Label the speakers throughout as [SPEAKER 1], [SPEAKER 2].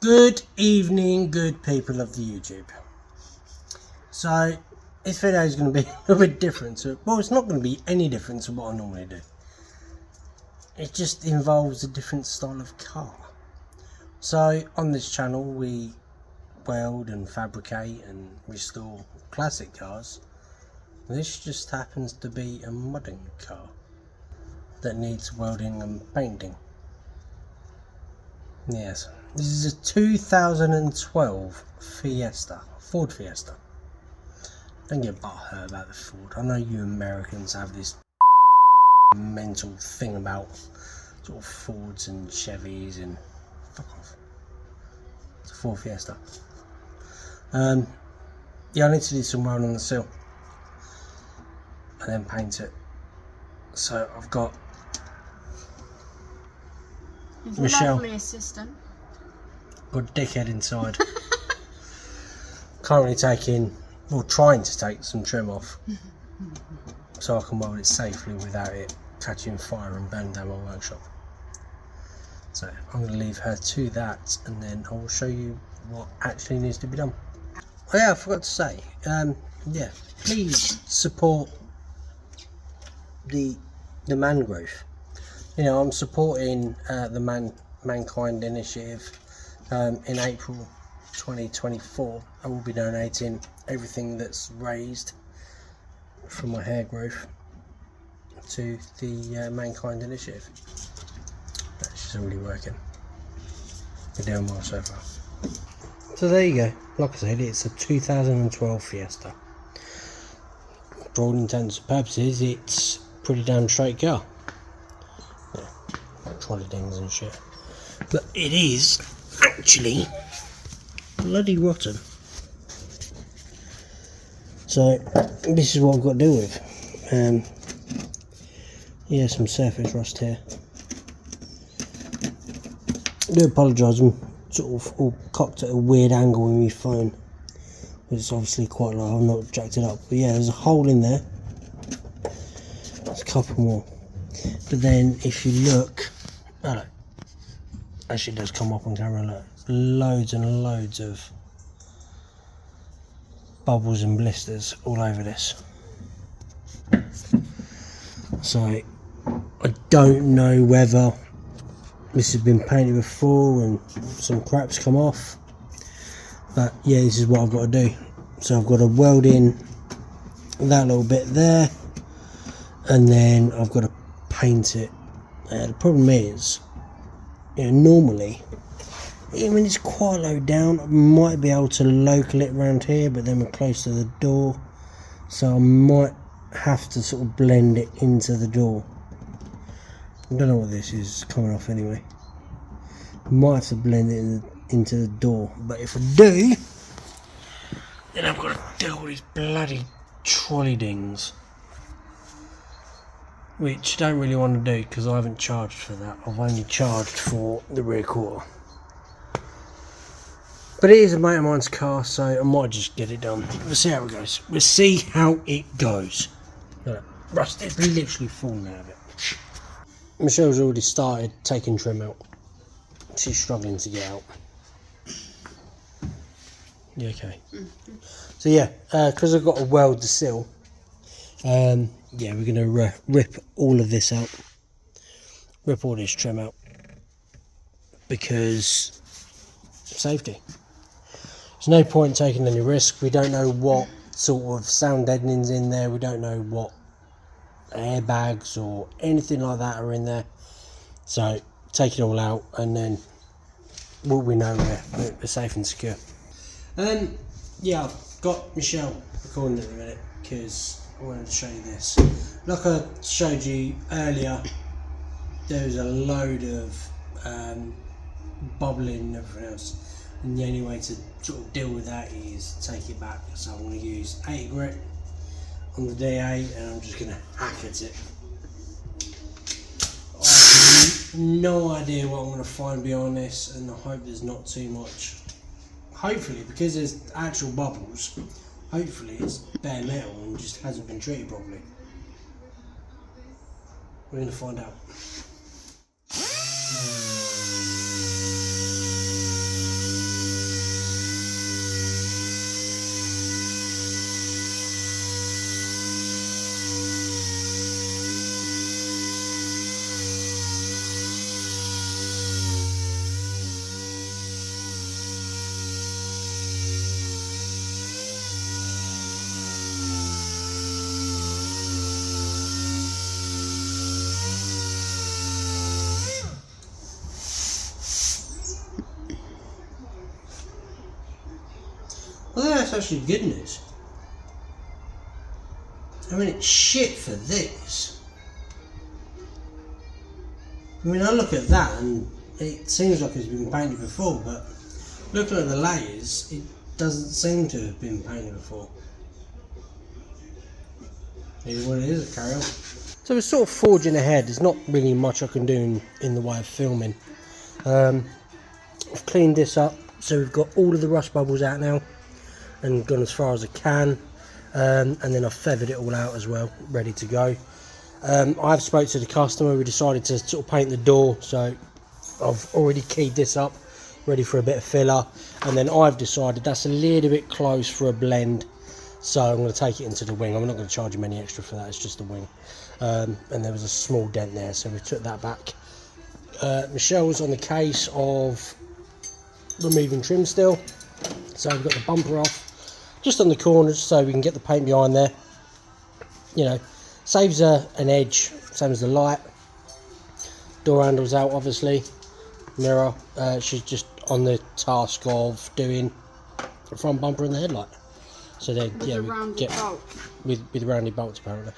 [SPEAKER 1] Good evening, good people of the YouTube. So this video is going to be a little bit different. Well, it's not going to be any different to what I normally do. It just involves a different style of car. So on this channel we weld and fabricate and restore classic cars. This just happens to be a modding car that needs welding and painting. Yes, this is a 2012 Fiesta, Ford Fiesta. Don't get butthurt about the Ford. I know you Americans have this mental thing about sort of Fords and Chevys and fuck off. It's a Ford Fiesta. Yeah, I need to do some welding on the sill and then paint it. So I've got Michelle,
[SPEAKER 2] lovely assistant.
[SPEAKER 1] got a dickhead inside. Currently trying to take some trim off so I can weld it safely without it catching fire and burning down my workshop. So I'm going to leave her to that, and then I will show you what actually needs to be done. Oh yeah, I forgot to say, yeah, please support the mangrove. You know, I'm supporting the Mankind Initiative. In April 2024 I will be donating everything that's raised from my hair growth to the Mankind Initiative. That's already working. We're doing well so far. So there you go. Like I said, it's a 2012 Fiesta. For all intents and purposes, it's a pretty damn straight car. Yeah, trolley dings and shit. But it is actually bloody rotten. So this is what I've got to deal with. Yeah, some surface rust here. I do apologise, I'm sort of all cocked at a weird angle in my phone. It's obviously quite low, I've not jacked it up. But yeah, there's a hole in there. There's a couple more. But then if you look, oh no, actually it does come up on camera, look. Loads and loads of bubbles and blisters all over this. So I don't know whether this has been painted before and some crap's come off, but yeah, this is what I've got to do. So I've got to weld in that little bit there, and then I've got to paint it. The problem is, you know, normally when it's quite low down, I might be able to local it around here, but then we're close to the door, so I might have to sort of blend it into the door. I don't know what this is coming off anyway. Might have to blend it into the door, but if I do, then I've got to deal with these bloody trolley dings, which I don't really want to do because I haven't charged for that. I've only charged for the rear quarter. But it is a mate of mine's car, so I might just get it done. We'll see how it goes. We'll see how it goes. Look, rust is literally falling out of it. Michelle's already started taking trim out. She's struggling to get out. Yeah, okay. So yeah, because I've got to weld the sill, yeah, we're going to rip all of this out. Rip all this trim out. Because safety. There's no point taking any risk. We don't know what sort of sound deadening's in there. We don't know what airbags or anything like that are in there. So take it all out, and then we know we're safe and secure. Yeah, I've got Michelle recording at the minute because I wanted to show you this. Like I showed you earlier, there was a load of bubbling and everything else, and the only way to sort of deal with that is take it back. So I'm going to use 80 grit on the DA, and I'm just going to hack at it. I have no idea what I'm going to find beyond this, and I hope there's not too much. Hopefully, because there's actual bubbles, hopefully it's bare metal and just hasn't been treated properly. We're going to find out. that's actually good news. I mean, it's shit for this. I mean, I look at that and it seems like it's been painted before, but looking at the layers, it doesn't seem to have been painted before. Maybe what it is, carry on. So we're sort of forging ahead. There's not really much I can do in the way of filming. I've cleaned this up, so we've got all of the rust bubbles out now and gone as far as I can. And then I've feathered it all out as well, ready to go. I've spoke to the customer. We decided to sort of paint the door, so I've already keyed this up, ready for a bit of filler. And then I've decided that's a little bit close for a blend, so I'm going to take it into the wing. I'm not going to charge him any extra for that, it's just the wing. And there was a small dent there, so we took that back. Michel's on the case of removing trim still, so we've got the bumper off just on the corners so we can get the paint behind there. You know, saves an edge, same as the light. Door handles out, obviously. Mirror, she's just on the task of doing the front bumper and the headlight. So then, yeah, we get with rounded bolts apparently.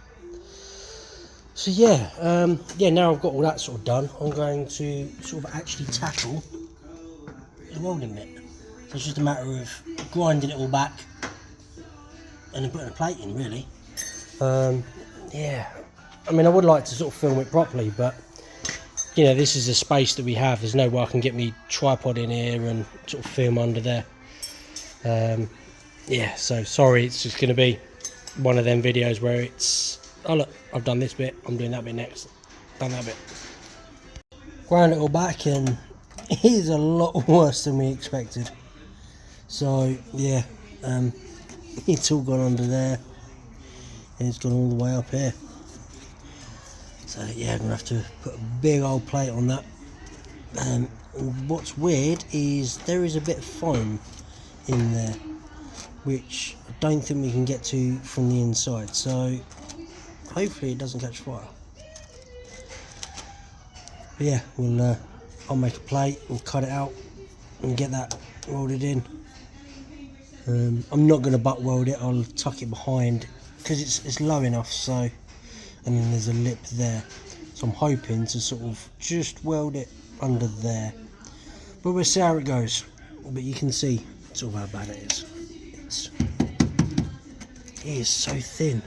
[SPEAKER 1] So yeah, yeah. Now I've got all that sort of done, I'm going to sort of actually tackle the welding bit. So it's just a matter of grinding it all back and then putting a plate in, really. Yeah, I mean, I would like to sort of film it properly, but you know, this is a space that we have. There's no way I can get me tripod in here and sort of film under there. Yeah, so sorry, it's just going to be one of them videos where it's, oh look, I've done this bit, I'm doing that bit next, done that bit. Ground it all back, and it is a lot worse than we expected. So yeah, it's all gone under there, and it's gone all the way up here. So yeah, I'm gonna have to put a big old plate on that. What's weird is there is a bit of foam in there, which I don't think we can get to from the inside. So hopefully it doesn't catch fire. But yeah, I'll make a plate, we'll cut it out and get that welded in. I'm not going to butt weld it, I'll tuck it behind because it's low enough, so, and then there's a lip there, so I'm hoping to sort of just weld it under there, but we'll see how it goes. But you can see sort of how bad it is. It is so thin.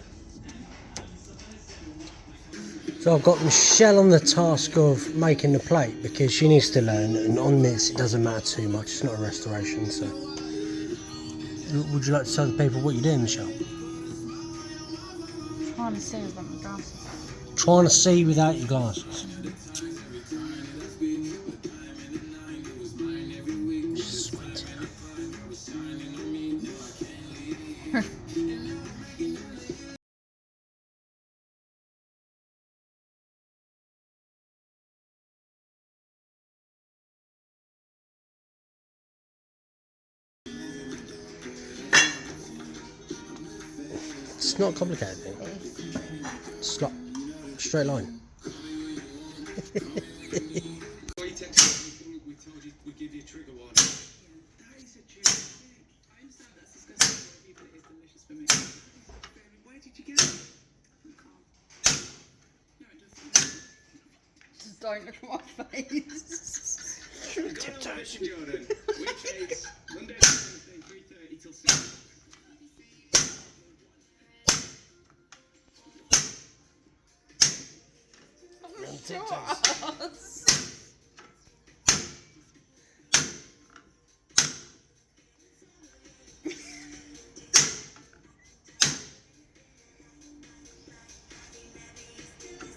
[SPEAKER 1] So I've got Michelle on the task of making the plate because she needs to learn, and on this it doesn't matter too much, it's not a restoration. So would you like to tell the people what you're doing, Michelle?
[SPEAKER 2] Trying to see without my glasses.
[SPEAKER 1] Trying to see without your glasses. It's not a complicated thing. It's not a straight line.
[SPEAKER 2] Just don't look at my face.
[SPEAKER 1] Tiptoes.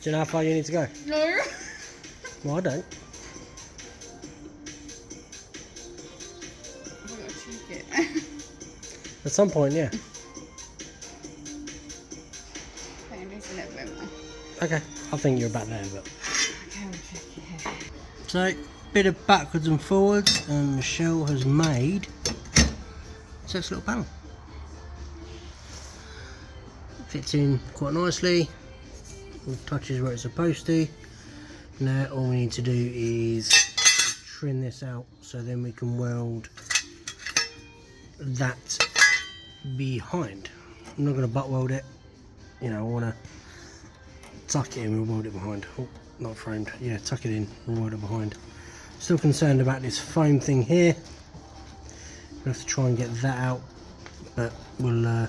[SPEAKER 1] Do you know how far you need to go?
[SPEAKER 2] No.
[SPEAKER 1] Well, I don't.
[SPEAKER 2] I've got to cheek it.
[SPEAKER 1] At some point, yeah.
[SPEAKER 2] Okay, it's a little bit more.
[SPEAKER 1] Okay, I think you're about there, but.
[SPEAKER 2] Okay, I'll check it.
[SPEAKER 1] So, bit of backwards and forwards, and Michelle has made this little panel. Fits in quite nicely. All touches where it's supposed to. Now all we need to do is trim this out so then we can weld that behind. I'm not going to butt weld it, you know, I want to tuck it in and weld it behind. Oh, not framed, yeah, tuck it in and weld it behind. Still concerned about this foam thing here. We'll have to try and get that out, but we'll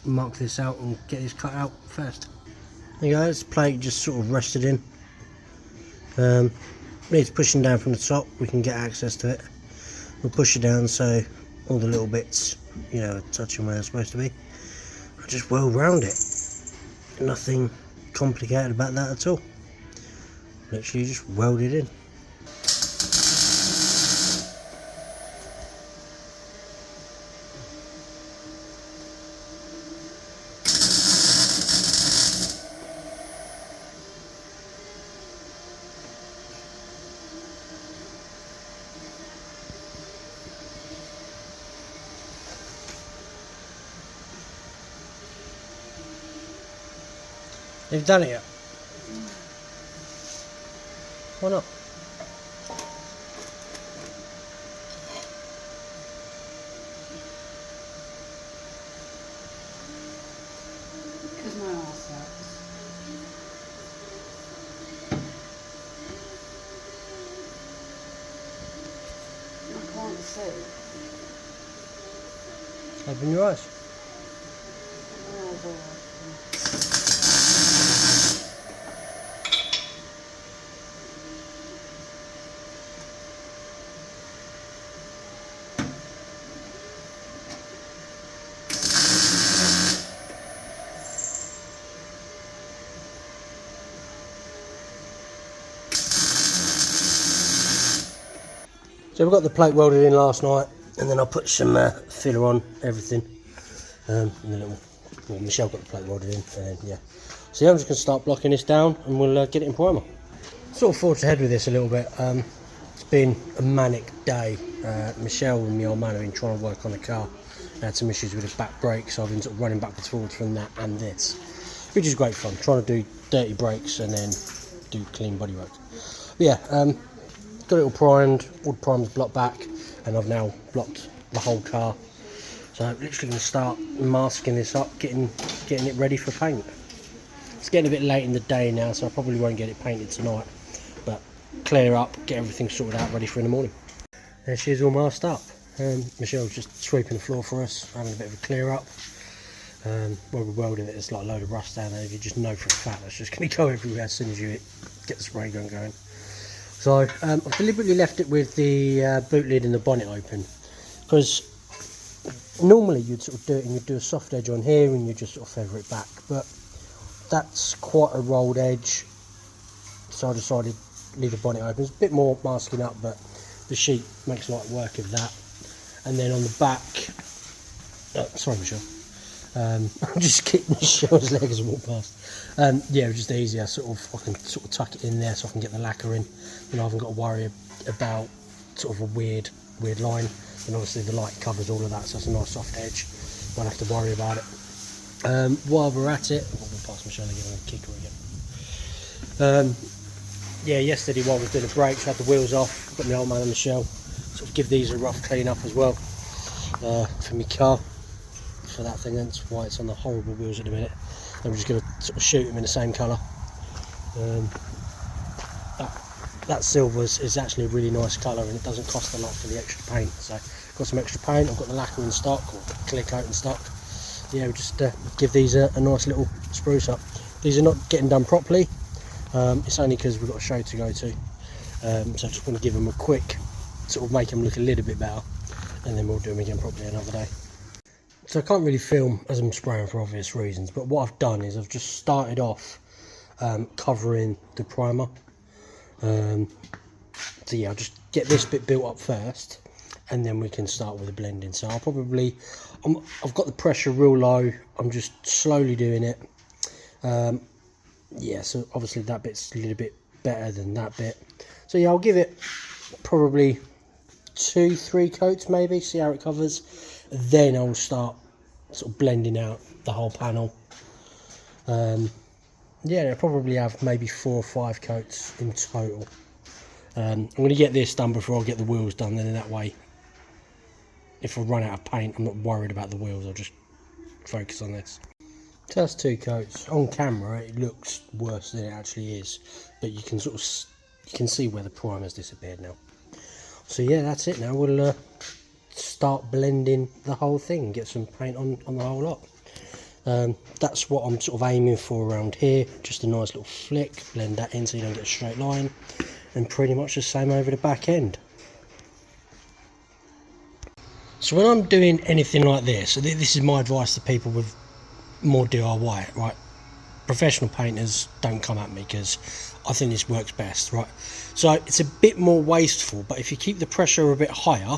[SPEAKER 1] mark this out and get this cut out first. There you go, this plate just sort of rested in. Needs pushing down from the top, we can get access to it. We'll push it down so all the little bits, you know, are touching where they're supposed to be. I'll just weld round it. Nothing complicated about that at all. Literally just weld it in. You've done it yet? Why not?
[SPEAKER 2] Because my arse hurts. I can't see.
[SPEAKER 1] Open your eyes.
[SPEAKER 2] Oh God.
[SPEAKER 1] So we got the plate welded in last night, and then I put some filler on everything. And then well, Michelle got the plate welded in, and yeah. So yeah, I'm just going to start blocking this down, and we'll get it in primer. Sort of forged ahead with this a little bit. It's been a manic day. Michelle and my old man have been trying to work on the car. I had some issues with his back brake, so I've been sort of running backwards forwards from that and this, which is great fun. Trying to do dirty brakes and then do clean bodywork. But yeah. Got it all primed, all the primers blocked back, and I've now blocked the whole car. So I'm literally going to start masking this up, getting it ready for paint. It's getting a bit late in the day now, so I probably won't get it painted tonight. But clear up, get everything sorted out, ready for in the morning. There she is, all masked up. Michelle's just sweeping the floor for us, having a bit of a clear up. While we're welding it, there's like a load of rust down there. You just know for a fact that's just going to go everywhere as soon as you get the spray gun going. So I've deliberately left it with the boot lid and the bonnet open, because normally you'd sort of do it and you'd do a soft edge on here and you just sort of feather it back, but that's quite a rolled edge, so I decided to leave the bonnet open. It's a bit more masking up, but the sheet makes light work of that. And then on the back, sorry Michelle, I'm just kicking Michelle's leg as I walk past. Yeah, it's just easier, sort of, I can sort of tuck it in there so I can get the lacquer in. You know, I haven't got to worry about sort of a weird line. And obviously the light covers all of that, so it's a nice soft edge. Won't have to worry about it. While we're at it, I'll go past Michelle again and kick her again. Yeah, yesterday while we were doing the brakes, I had the wheels off, got my old man and Michelle. Sort of give these a rough clean up as well for my car. For that thing, that's why it's on the horrible wheels at the minute. And we're just going to sort of shoot them in the same colour. That silver is actually a really nice colour, and it doesn't cost a lot for the extra paint. So I've got some extra paint, I've got the lacquer in stock, or clear coat in stock. Yeah, we'll just give these a nice little spruce up. These are not getting done properly, it's only because we've got a show to go to. So I just want to give them a quick, sort of make them look a little bit better, and then we'll do them again properly another day. So I can't really film as I'm spraying for obvious reasons, but what I've done is I've just started off covering the primer. So yeah, I'll just get this bit built up first, and then we can start with the blending. So I've got the pressure real low, I'm just slowly doing it. Yeah, so obviously that bit's a little bit better than that bit. So yeah, I'll give it probably 2-3 coats maybe, see how it covers. Then I'll start sort of blending out the whole panel. Yeah, I'll probably have maybe 4 or 5 coats in total. I'm going to get this done before I get the wheels done, then that way if I run out of paint, I'm not worried about the wheels. I'll just focus on this. So that's 2 coats. On camera it looks worse than it actually is, but you can sort of see where the primer's disappeared now. So yeah, that's it now. We'll start blending the whole thing and get some paint on the whole lot. That's what I'm sort of aiming for around here. Just a nice little flick, blend that in so you don't get a straight line, and pretty much the same over the back end. So when I'm doing anything like this, this is my advice to people with more DIY, right? Professional painters, don't come at me, because I think this works best, right? So it's a bit more wasteful, but if you keep the pressure a bit higher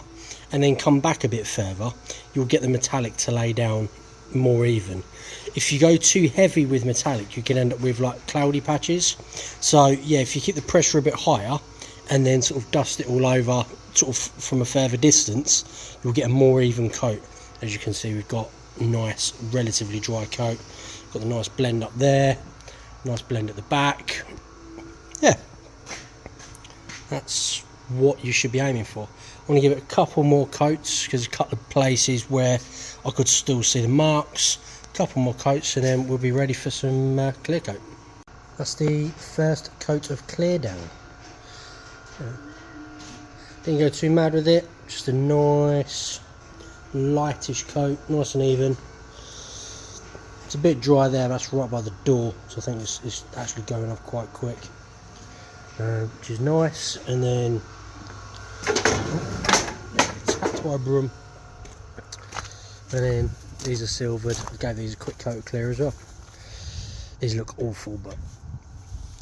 [SPEAKER 1] and then come back a bit further, you'll get the metallic to lay down more even. If you go too heavy with metallic, you can end up with like cloudy patches. So yeah, if you keep the pressure a bit higher and then sort of dust it all over sort of from a further distance, you'll get a more even coat. As you can see, we've got a nice relatively dry coat, got the nice blend up there, nice blend at the back. Yeah, that's what you should be aiming for. I want to give it a couple more coats because a couple of places where I could still see the marks. A couple more coats and then we'll be ready for some clear coat. That's the first coat of clear down. Didn't go too mad with it, just a nice lightish coat, nice and even. It's a bit dry there, that's right by the door, so I think it's actually going off quite quick, which is nice. And then tap to our broom, and then these are silvered. I gave these a quick coat of clear as well. These look awful, but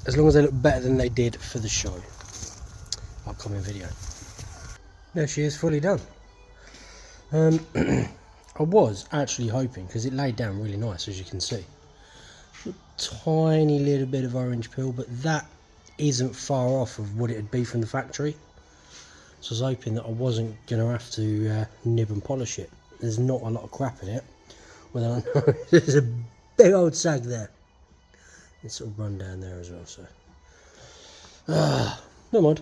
[SPEAKER 1] as long as they look better than they did for the show, upcoming video. There she is, fully done. I was actually hoping, because it laid down really nice, as you can see, a tiny little bit of orange peel, but that isn't far off of what it would be from the factory. So I was hoping that I wasn't going to have to nib and polish it. There's not a lot of crap in it. Well, there's a big old sag there. It's sort of run down there as well, so no mind.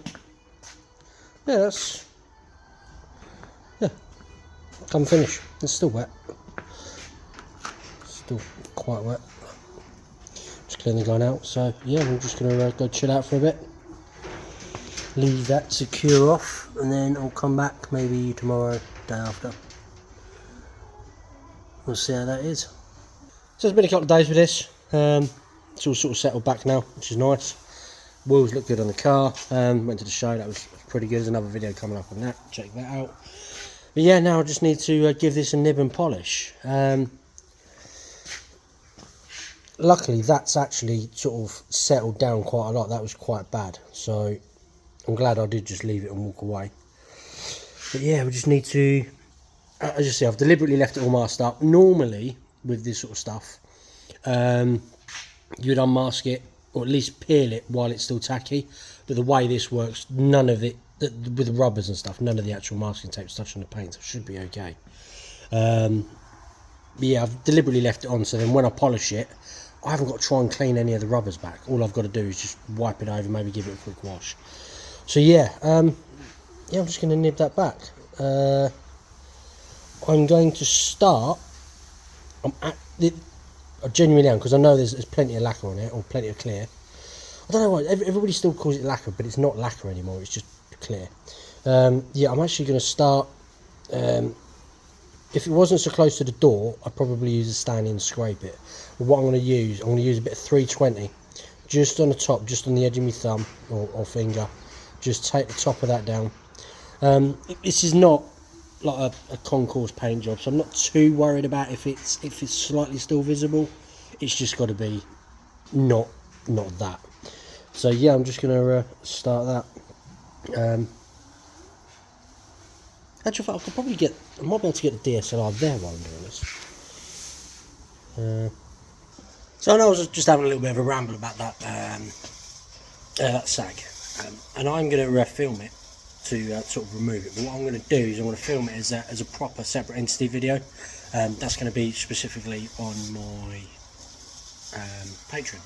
[SPEAKER 1] Yeah, that's come finish. It's still wet, still quite wet. Just clean the gun out. So yeah, I'm just gonna go chill out for a bit, leave that to cure off, and then I'll come back maybe tomorrow, day after. We'll see how that is. So it's been a couple of days with this. It's all sort of settled back now, which is nice. Wheels look good on the car. Went to the show, that was pretty good. There's another video coming up on that, check that out. But yeah, now I just need to give this a nib and polish. Luckily that's actually sort of settled down quite a lot. That was quite bad, so I'm glad I did just leave it and walk away. But yeah, we just need to, as you see, I've deliberately left it all masked up. Normally with this sort of stuff, you'd unmask it, or at least peel it while it's still tacky, but the way this works, none of it, with the rubbers and stuff, none of the actual masking tape's touching the paint, so it should be okay. But yeah, I've deliberately left it on, so then when I polish it, I haven't got to try and clean any of the rubbers back. All I've got to do is just wipe it over, maybe give it a quick wash. So yeah, yeah, I'm just going to nib that back. I'm going to start, I genuinely am, because I know there's plenty of lacquer on it, or plenty of clear. I don't know why, everybody still calls it lacquer, but it's not lacquer anymore, it's just clear. Yeah, I'm actually going to start, if it wasn't so close to the door, I'd probably use a stand and scrape it. But what I'm going to use a bit of 320, just on the top, just on the edge of my thumb, or finger. Just take the top of that down. This is not like a concourse paint job, so I'm not too worried about if it's slightly still visible. It's just got to be not that. So yeah, I'm just going to start that. Actually, I could probably I might be able to get the DSLR there while I'm doing this. So I know I was just having a little bit of a ramble about that that sag, and I'm going to film it to sort of remove it. But what I'm going to do is I'm going to film it as a proper separate entity video. That's going to be specifically on my Patreon.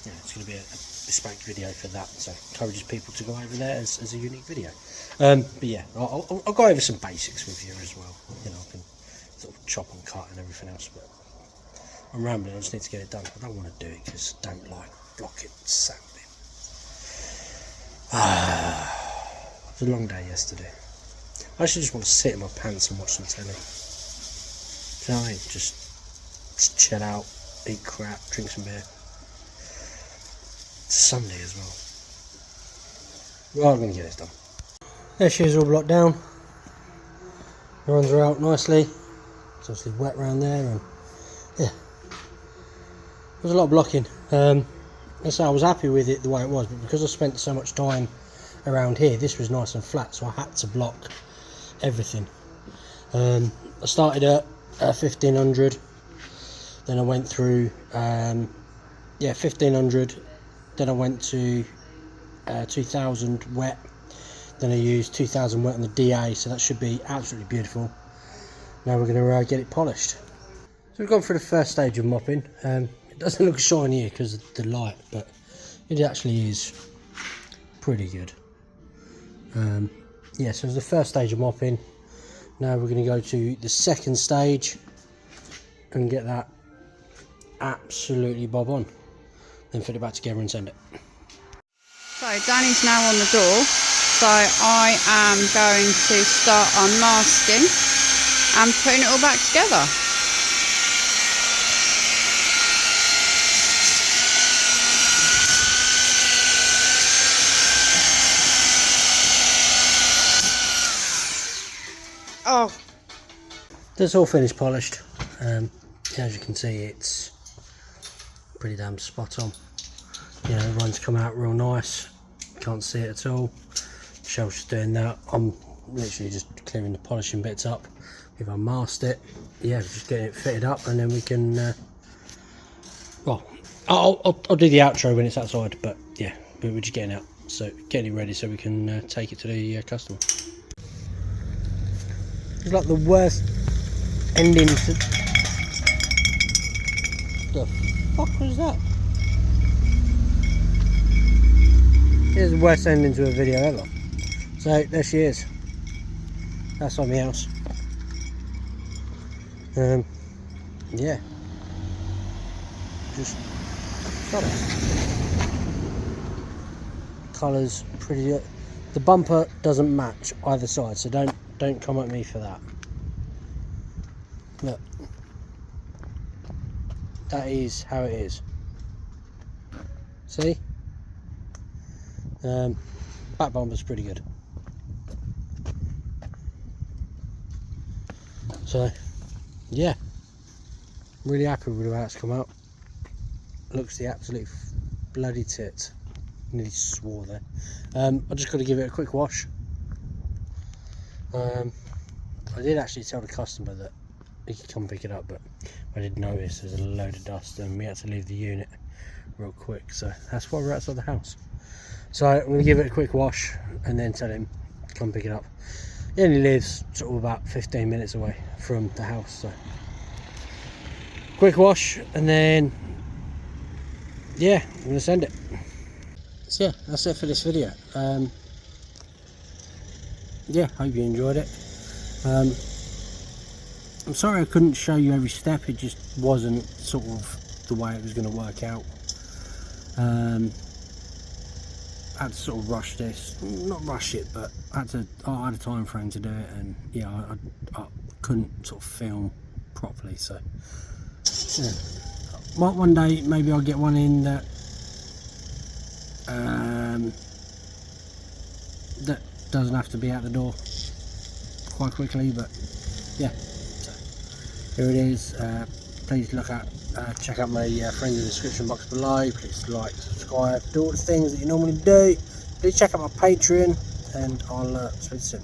[SPEAKER 1] yeah, it's going to be a bespoke video for that, so encourages people to go over there as a unique video. But yeah, I'll go over some basics with you as well. You know, I can sort of chop and cut and everything else, but I'm rambling. I just need to get it done. I don't want to do it because I don't like blocking sanding. It was a long day yesterday. I actually just want to sit in my pants and watch some telly. Do you know what I mean? Just chill out, eat crap, drink some beer. It's Sunday as well. Well, I'm going to get this done. There she is, all blocked down. The runs are out nicely. It's obviously wet around there, and yeah, there's a lot of blocking. So I was happy with it the way it was, but because I spent so much time around here, this was nice and flat, so I had to block everything. I started at 1500, then I went through 1500, then I went to 2000 wet, then I used 2000 wet on the DA, so that should be absolutely beautiful. Now we're going to get it polished. So we've gone through the first stage of mopping. It doesn't look shiny here because of the light, but it actually is pretty good. Yeah, so it's the first stage of mopping. Now we're going to go to the second stage and get that absolutely bob on, then fit it back together and send it.
[SPEAKER 2] So Danny's now on the door, so I am going to start unmasking and putting it all back together. Oh,
[SPEAKER 1] That's all finished polished. As you can see, it's pretty damn spot on. You know, the runs come out real nice. Can't see it at all. Shell's just doing that. I'm literally just clearing the polishing bits up. If I masked it, yeah, just getting it fitted up, and then we can. Well, I'll do the outro when it's outside, but yeah, we're just getting out, so getting it ready so we can take it to the customer. It's like the worst ending to... The fuck was that? It's the worst ending to a video ever. So there she is. That's on my house. Yeah. Just got it. Colours pretty good. The bumper doesn't match either side, so don't come at me for that. Look, that is how it is. See? Back bumper's pretty good. So, yeah, I'm really happy with how it's come out. Looks the absolute bloody tit. Nearly swore there. I just got to give it a quick wash. I did actually tell the customer that he could come pick it up, but I did notice there's a load of dust and we had to leave the unit real quick, so that's why we're outside the house. So I'm going to give it a quick wash and then tell him to come pick it up. He only lives sort of about 15 minutes away from the house, so quick wash and then yeah, I'm going to send it. So yeah, that's it for this video. Yeah, hope you enjoyed it. I'm sorry I couldn't show you every step, it just wasn't sort of the way it was going to work out. I had to sort of rush this, not rush it, but I had a time frame to do it, and yeah, I couldn't sort of film properly, so yeah. One day maybe I'll get one in that that doesn't have to be out the door quite quickly, but yeah, so here it is. Please look at check out my friends in the description box below. Please like, subscribe, do all the things that you normally do. Please check out my Patreon, and I'll speak soon.